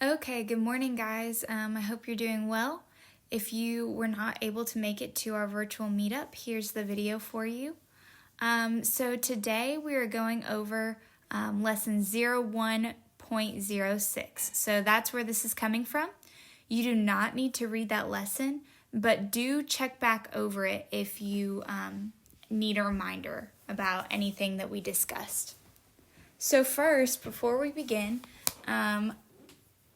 Okay, good morning, guys. I hope you're doing well. If you were not able to make it to our virtual meetup, here's the video for you. So today we are going over lesson 01.06. So that's where this is coming from. You do not need to read that lesson, but do check back over it if you need a reminder about anything that we discussed. So first, before we begin,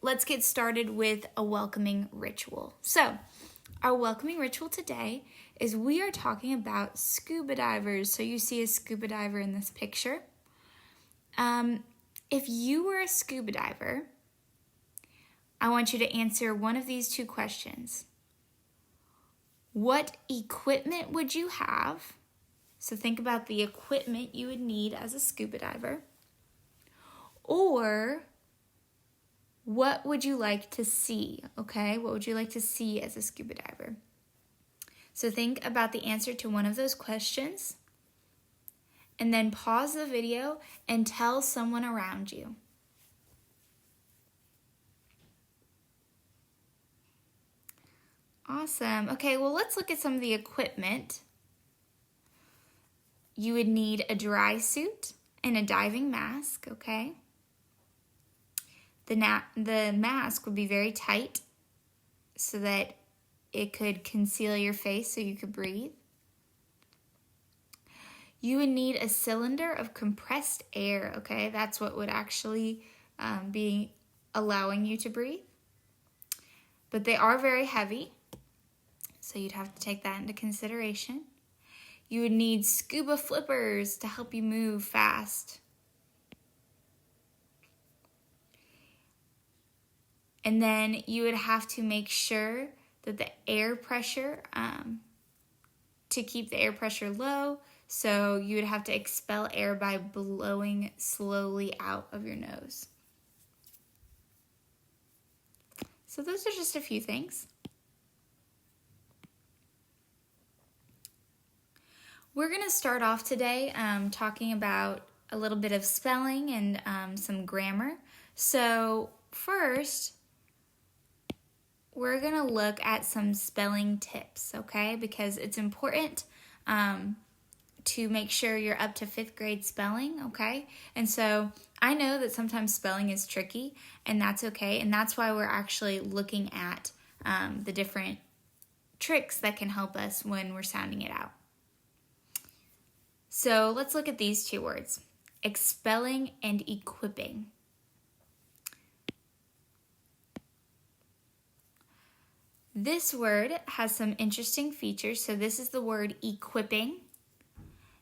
let's get started with a welcoming ritual. So, our welcoming ritual today is we are talking about scuba divers. So you see a scuba diver in this picture. If you were a scuba diver, I want you to answer one of these two questions. What equipment would you have? So think about the equipment you would need as a scuba diver. Or what would you like to see, okay? What would you like to see as a scuba diver? So think about the answer to one of those questions, and then pause the video and tell someone around you. Awesome. Okay, well, let's look at some of the equipment. You would need a dry suit and a diving mask, okay? The mask would be very tight so that it could conceal your face so you could breathe. You would need a cylinder of compressed air, okay? That's what would actually be allowing you to breathe. But they are very heavy, so you'd have to take that into consideration. You would need scuba flippers to help you move fast. And then you would have to make sure that the air pressure, to keep the air pressure low, so you would have to expel air by blowing slowly out of your nose. So those are just a few things. We're going to start off today talking about a little bit of spelling and some grammar. So first, we're going to look at some spelling tips, okay? Because it's important to make sure you're up to 5th grade spelling, okay? And so I know that sometimes spelling is tricky, and that's okay. And that's why we're actually looking at the different tricks that can help us when we're sounding it out. So let's look at these two words, expelling and equipping. This word has some interesting features. So this is the word equipping.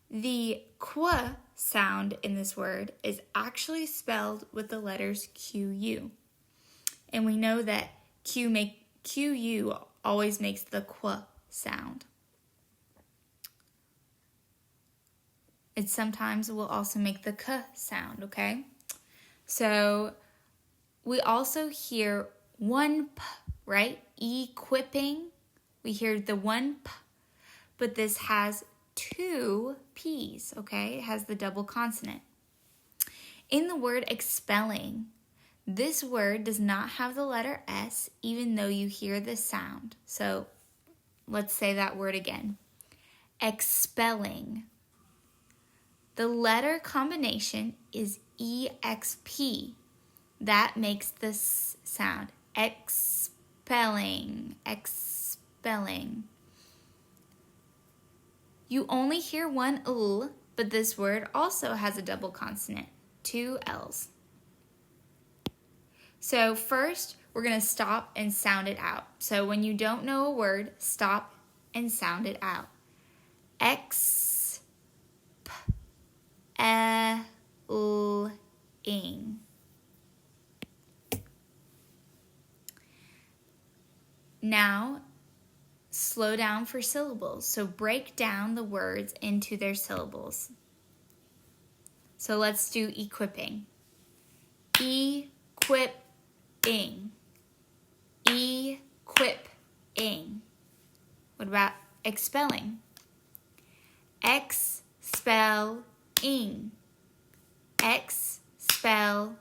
The qu sound in this word is actually spelled with the letters QU. And we know that QU always makes the qu sound. It sometimes will also make the k sound, okay? So we also hear one p, right? Equipping, we hear the one p, but this has 2 p's, okay? It has the double consonant. In the word expelling, this word does not have the letter S, even though you hear the sound. So let's say that word again. Expelling. The letter combination is EXP. That makes this sound. Expelling. You only hear one L, but this word also has a double consonant, 2 L's. So first, we're going to stop and sound it out. So when you don't know a word, stop and sound it out. Expelling. Now, slow down for syllables. So break down the words into their syllables. So let's do equipping. Equipping. Equipping. What about expelling? Expelling. Expelling.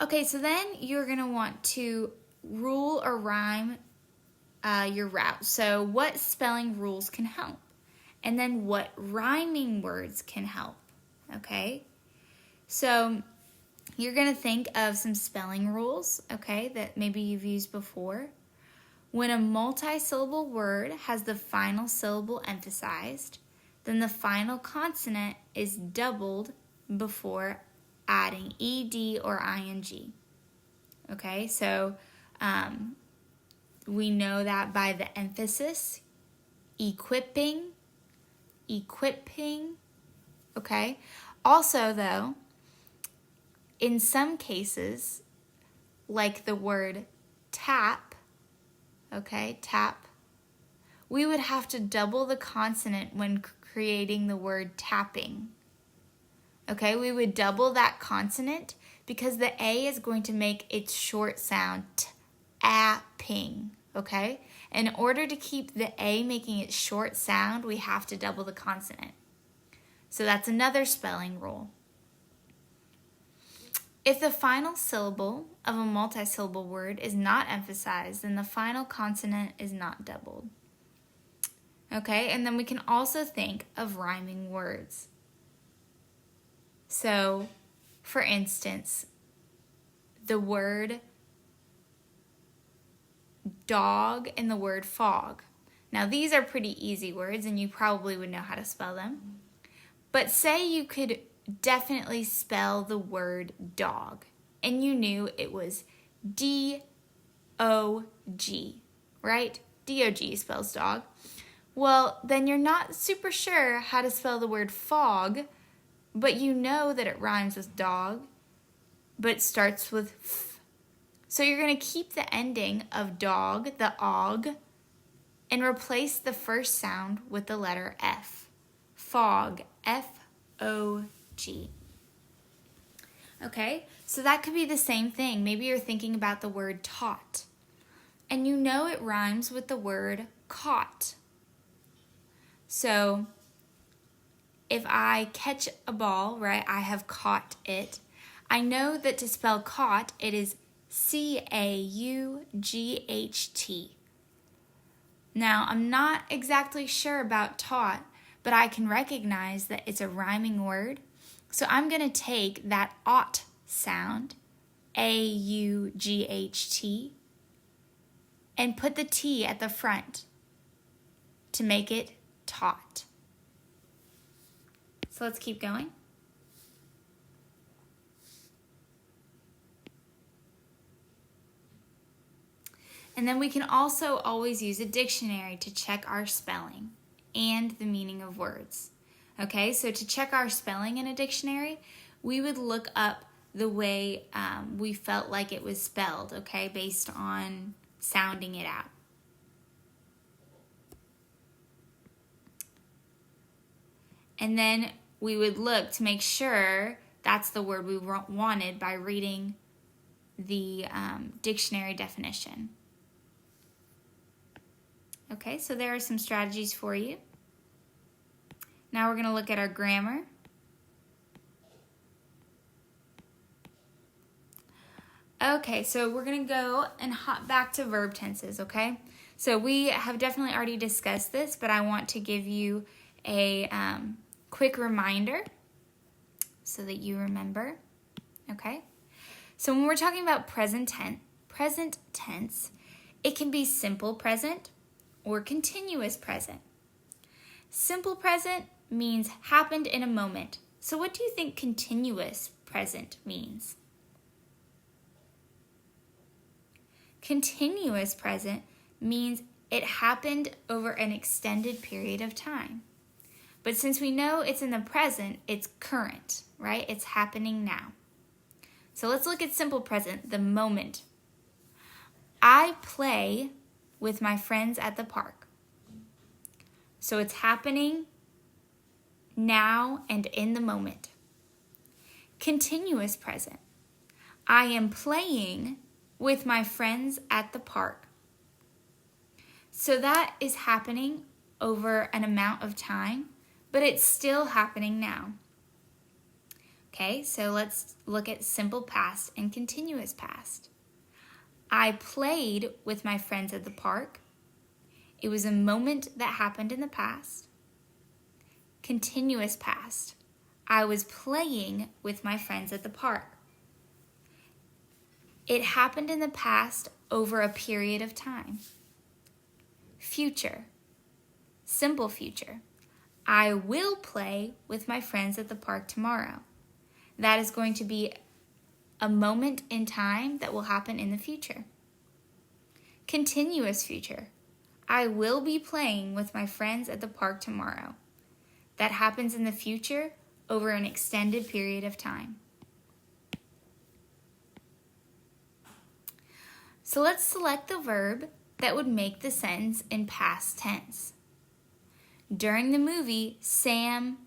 Okay, so then you're going to want to rule or rhyme your route. So what spelling rules can help? And then what rhyming words can help? Okay, so you're going to think of some spelling rules, okay, that maybe you've used before. When a multi-syllable word has the final syllable emphasized, then the final consonant is doubled before adding ed or ing. Okay, so we know that by the emphasis, equipping, okay? Also, though, in some cases, like the word tap, okay, tap, we would have to double the consonant when creating the word tapping. Okay, we would double that consonant because the A is going to make its short sound tapping, okay? In order to keep the A making its short sound, we have to double the consonant. So that's another spelling rule. If the final syllable of a multi-syllable word is not emphasized, then the final consonant is not doubled. Okay, and then we can also think of rhyming words. So, for instance, the word dog and the word fog. Now, these are pretty easy words, and you probably would know how to spell them. But say you could definitely spell the word dog, and you knew it was D-O-G, right? D-O-G spells dog. Well, then you're not super sure how to spell the word fog, but you know that it rhymes with dog, but it starts with f. So you're going to keep the ending of dog, the og, and replace the first sound with the letter F. Fog, F-O-G. Okay, so that could be the same thing. Maybe you're thinking about the word taught, and you know it rhymes with the word caught. So if I catch a ball, right, I have caught it. I know that to spell caught, it is C-A-U-G-H-T. Now, I'm not exactly sure about taught, but I can recognize that it's a rhyming word. So I'm going to take that ought sound, A-U-G-H-T, and put the T at the front to make it taught. So let's keep going. And then we can also always use a dictionary to check our spelling and the meaning of words. Okay, so to check our spelling in a dictionary, we would look up the way we felt like it was spelled, okay, based on sounding it out. And then we would look to make sure that's the word we wanted by reading the dictionary definition. Okay, so there are some strategies for you. Now we're going to look at our grammar. Okay, so we're going to go and hop back to verb tenses, okay? So we have definitely already discussed this, but I want to give you a quick reminder so that you remember, okay? So when we're talking about present tense, it can be simple present or continuous present. Simple present means happened in a moment. So what do you think continuous present means? Continuous present means it happened over an extended period of time. But since we know it's in the present, it's current, right? It's happening now. So let's look at simple present, the moment. I play with my friends at the park. So it's happening now and in the moment. Continuous present. I am playing with my friends at the park. So that is happening over an amount of time, but it's still happening now. Okay, so let's look at simple past and continuous past. I played with my friends at the park. It was a moment that happened in the past. Continuous past. I was playing with my friends at the park. It happened in the past over a period of time. Future. Simple future. I will play with my friends at the park tomorrow. That is going to be a moment in time that will happen in the future. Continuous future. I will be playing with my friends at the park tomorrow. That happens in the future over an extended period of time. So let's select the verb that would make the sentence in past tense. During the movie, Sam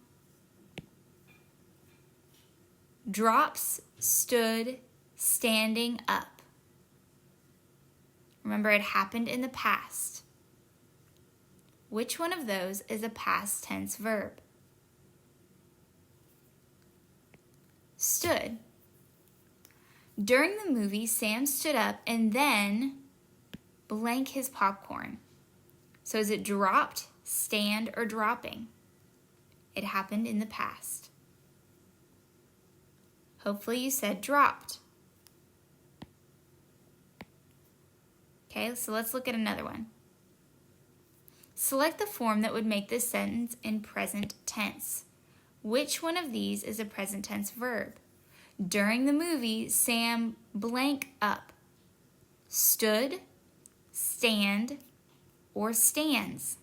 stood, standing up. Remember, it happened in the past. Which one of those is a past tense verb? Stood. During the movie, Sam stood up and then blank his popcorn. So is it dropped, stand, or dropping? It happened in the past. Hopefully you said dropped. Okay, so let's look at another one. Select the form that would make this sentence in present tense. Which one of these is a present tense verb? During the movie, Sam blank up. Stood, stand, or stands?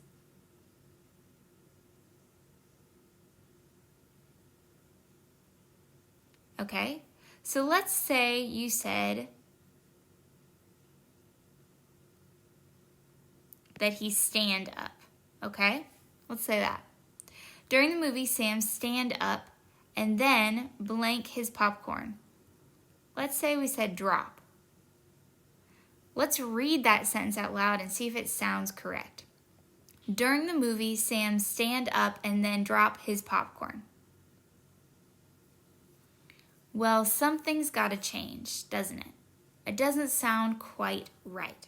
Okay, so let's say you said that he stand up. Okay, let's say that. During the movie, Sam stand up and then blank his popcorn. Let's say we said drop. Let's read that sentence out loud and see if it sounds correct. During the movie, Sam stand up and then drop his popcorn. Well, something's got to change, doesn't it? It doesn't sound quite right.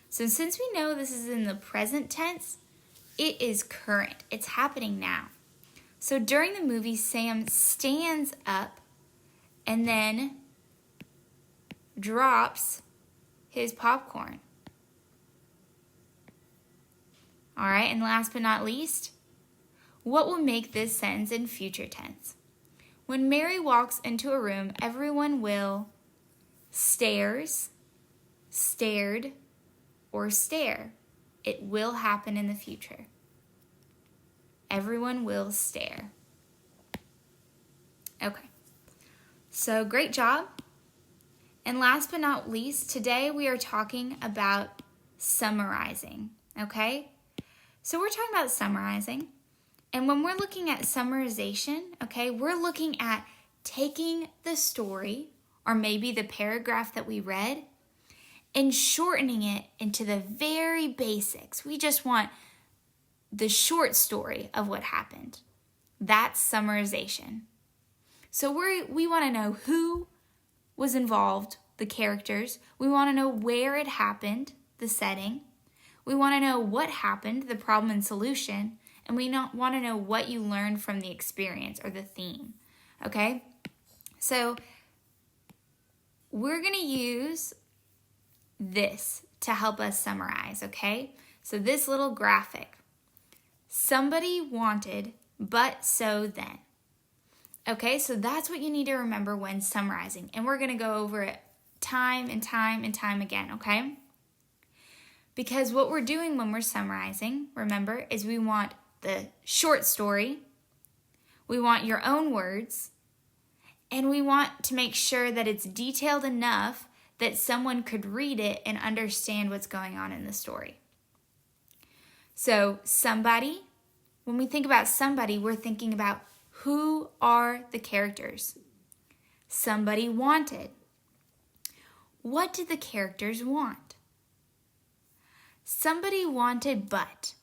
So since we know this is in the present tense, it is current. It's happening now. So during the movie, Sam stands up and then drops his popcorn. All right, and last but not least, what will make this sentence in future tense? When Mary walks into a room, everyone will stares, stared, or stare. It will happen in the future. Everyone will stare. Okay, so great job. And last but not least, today we are talking about summarizing, okay? So we're talking about summarizing. And when we're looking at summarization, okay, we're looking at taking the story or maybe the paragraph that we read and shortening it into the very basics. We just want the short story of what happened. That's summarization. So we want to know who was involved, the characters. We want to know where it happened, the setting. We want to know what happened, the problem and solution. And we want to know what you learned from the experience or the theme. Okay? So we're going to use this to help us summarize, okay? So this little graphic. Somebody wanted, but so then. Okay, so that's what you need to remember when summarizing. And we're going to go over it time and time and time again, okay? Because what we're doing when we're summarizing, remember, is we want the short story, we want your own words, and we want to make sure that it's detailed enough that someone could read it and understand what's going on in the story. So somebody, when we think about somebody, we're thinking about who are the characters. Somebody wanted. What did the characters want? Somebody wanted, but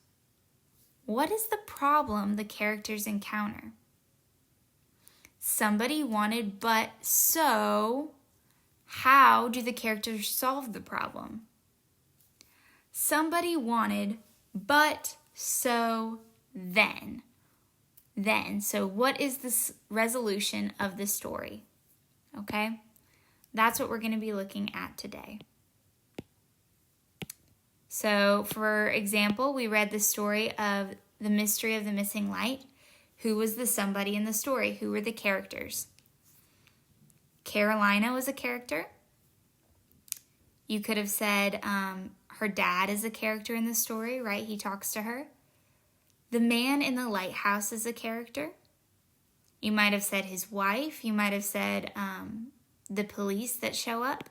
what is the problem the characters encounter? somebody wanted, but so how do the characters solve the problem? Somebody wanted, but so then. So what is the resolution of the story? Okay? That's what we're going to be looking at today. So, for example, we read the story of The Mystery of the Missing Light. Who was the somebody in the story? Who were the characters? Carolina was a character. You could have said her dad is a character in the story, right? He talks to her. The man in the lighthouse is a character. You might have said his wife. You might have said the police that show up.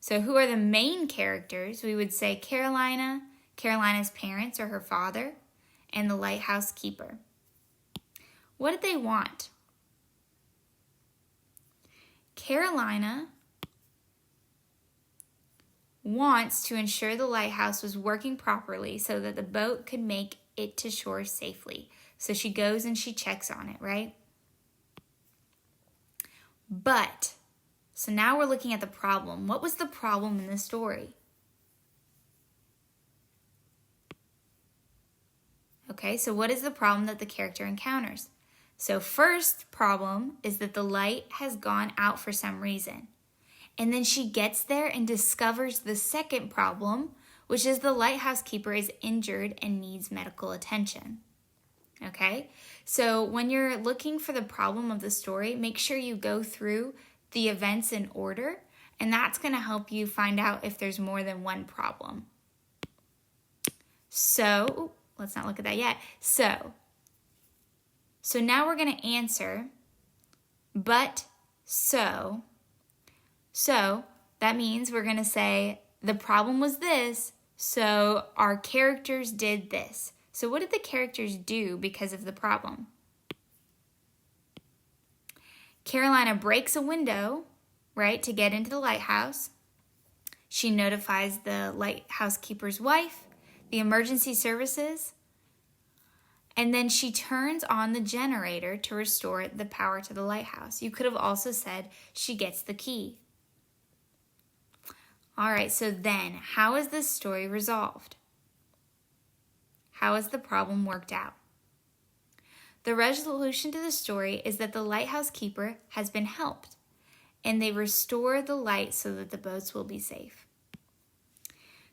So who are the main characters? We would say Carolina, Carolina's parents or her father, and the lighthouse keeper. What did they want? Carolina wants to ensure the lighthouse was working properly so that the boat could make it to shore safely. So she goes and she checks on it, right? But, so now we're looking at the problem. What was the problem in the story? Okay, so what is the problem that the character encounters? So first problem is that the light has gone out for some reason. And then she gets there and discovers the second problem, which is the lighthouse keeper is injured and needs medical attention. Okay, so when you're looking for the problem of the story, make sure you go through the events in order, and that's going to help you find out if there's more than one problem. So, let's not look at that yet. So now we're going to answer, but so that means we're going to say the problem was this, so our characters did this. So what did the characters do because of the problem? Carolina breaks a window, right, to get into the lighthouse. She notifies the lighthouse keeper's wife, the emergency services, and then she turns on the generator to restore the power to the lighthouse. You could have also said she gets the key. All right, so then, how is this story resolved? How is the problem worked out? The resolution to the story is that the lighthouse keeper has been helped, and they restore the light so that the boats will be safe.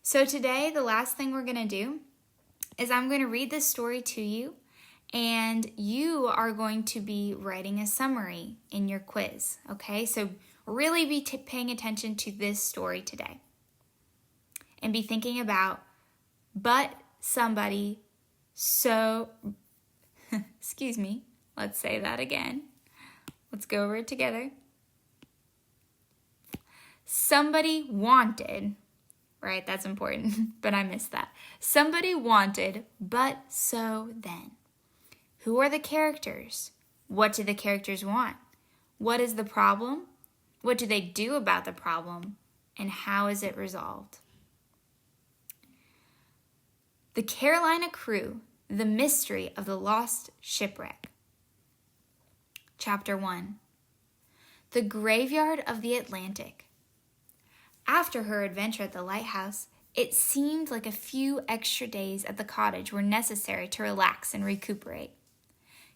So today, the last thing we're going to do is I'm going to read this story to you, and you are going to be writing a summary in your quiz, okay? So really be paying attention to this story today. And be thinking about, but somebody, so, excuse me, let's say that again. Let's go over it together. Somebody wanted, right? That's important, but I missed that. Somebody wanted, but so then. Who are the characters? What do the characters want? What is the problem? What do they do about the problem? And how is it resolved? The Carolina Crew, the mystery of the lost shipwreck. Chapter 1. The graveyard of the Atlantic. After her adventure at the lighthouse, it seemed like a few extra days at the cottage were necessary to relax and recuperate.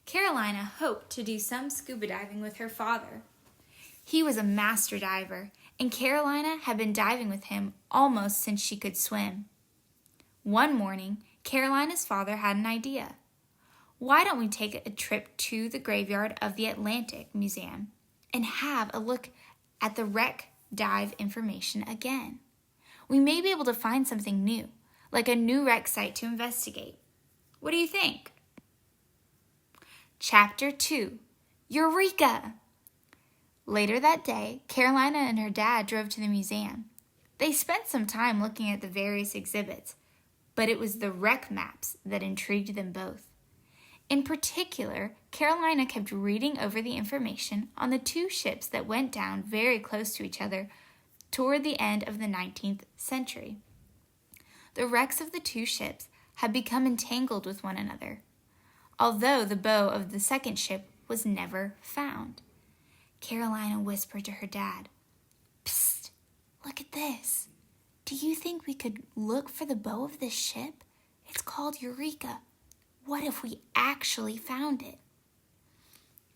Carolina hoped to do some scuba diving with her father. He was a master diver, and Carolina had been diving with him almost since she could swim. One morning, Carolina's father had an idea. Why don't we take a trip to the graveyard of the Atlantic Museum and have a look at the wreck dive information again? We may be able to find something new, like a new wreck site to investigate. What do you think? Chapter 2. Eureka! Later that day, Carolina and her dad drove to the museum. They spent some time looking at the various exhibits, but it was the wreck maps that intrigued them both. In particular, Carolina kept reading over the information on the two ships that went down very close to each other toward the end of the 19th century. The wrecks of the two ships had become entangled with one another. although the bow of the second ship was never found. Carolina whispered to her dad, "Psst, look at this. Do you think we could look for the bow of this ship? It's called Eureka. What if we actually found it?"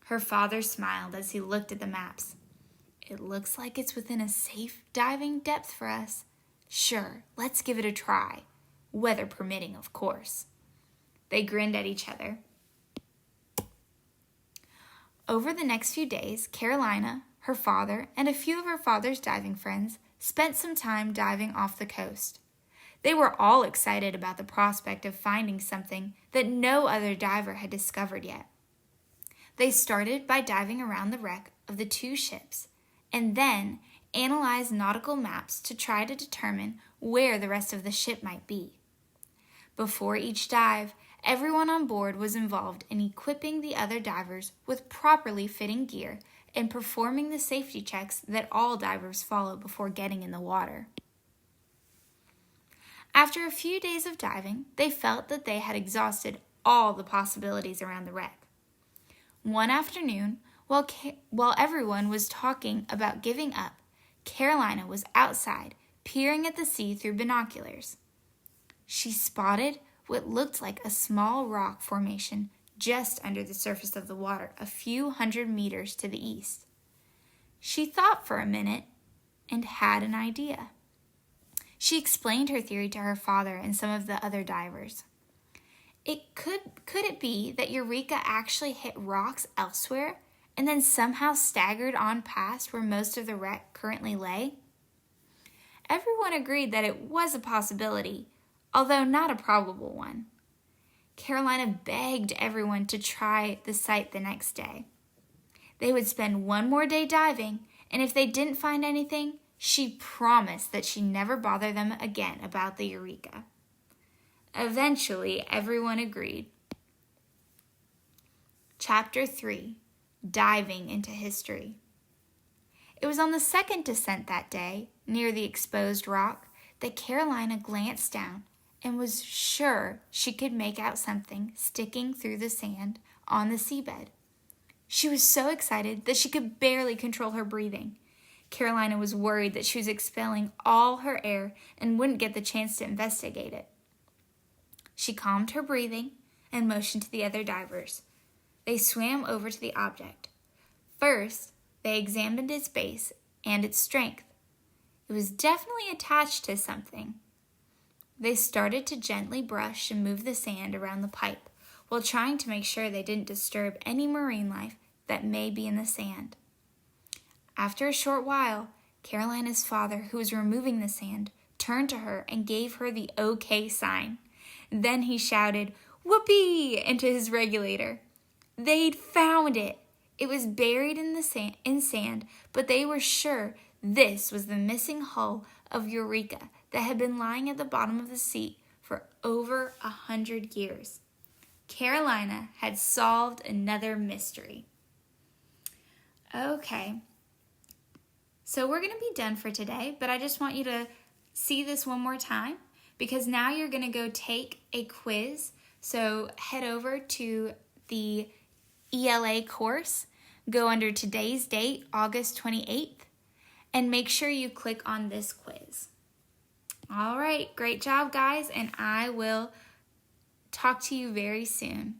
Her father smiled as he looked at the maps. "It looks like it's within a safe diving depth for us. Sure, let's give it a try. Weather permitting, of course." They grinned at each other. Over the next few days, Carolina, her father, and a few of her father's diving friends spent some time diving off the coast. They were all excited about the prospect of finding something that no other diver had discovered yet. They started by diving around the wreck of the two ships and then analyzed nautical maps to try to determine where the rest of the ship might be. Before each dive, everyone on board was involved in equipping the other divers with properly fitting gear and performing the safety checks that all divers follow before getting in the water. After a few days of diving, they felt that they had exhausted all the possibilities around the wreck. One afternoon, while everyone was talking about giving up, Carolina was outside, peering at the sea through binoculars. She spotted what looked like a small rock formation just under the surface of the water, a few hundred meters to the east. She thought for a minute and had an idea. She explained her theory to her father and some of the other divers. Could it be that Eureka actually hit rocks elsewhere and then somehow staggered on past where most of the wreck currently lay? Everyone agreed that it was a possibility, although not a probable one. Carolina begged everyone to try the site the next day. They would spend one more day diving, and if they didn't find anything, she promised that she'd never bother them again about the Eureka. Eventually, everyone agreed. Chapter 3, Diving into History. It was on the second descent that day, near the exposed rock, that Carolina glanced down and was sure she could make out something sticking through the sand on the seabed. She was so excited that she could barely control her breathing. Carolina was worried that she was expelling all her air and wouldn't get the chance to investigate it. She calmed her breathing and motioned to the other divers. They swam over to the object. First, they examined its base and its strength. It was definitely attached to something. They started to gently brush and move the sand around the pipe while trying to make sure they didn't disturb any marine life that may be in the sand. After a short while, Carolina's father, who was removing the sand, turned to her and gave her the OK sign. Then he shouted, "Whoopee!" into his regulator. They'd found it. It was buried in sand, but they were sure this was the missing hull of Eureka that had been lying at the bottom of the sea for over 100 years. Carolina had solved another mystery. Okay, so we're going to be done for today, but I just want you to see this one more time because now you're going to go take a quiz. So head over to the ELA course, go under today's date, August 28th, and make sure you click on this quiz. All right, great job, guys, and I will talk to you very soon.